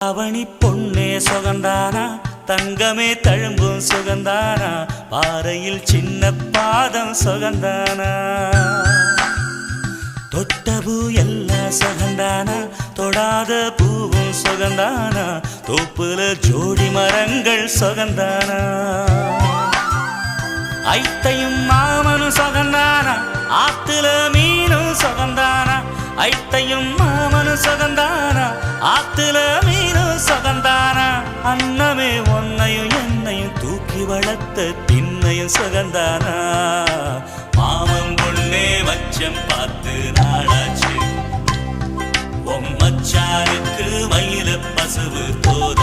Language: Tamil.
அவனி பொன்னே சுகந்தானா தங்கமே தழும்பும் சுகந்தானா பாறையில் சின்ன பாதம் சுகந்தானா தொட்டபூ எல்லாம் சுகந்தானா தொடாத பூவும் சுகந்தானா தோப்புல ஜோடி மரங்கள் சுகந்தானா ஐத்தையும் மாமனும் சுகந்தானா ஆத்துல மீனும் சுகந்தானா ஐத்தையும் மாமனும் சுகந்தானா ஆத்துல மீனும் சுகந்தானா அன்னமே ஒன்னையும் என்னையும் தூக்கி வளர்த்த திண்ணையும் சுகந்தானா மாமன் பொண்ணே மச்சம் பார்த்து நாளாச்சு மச்சானுக்கு மயில பசுவு தோத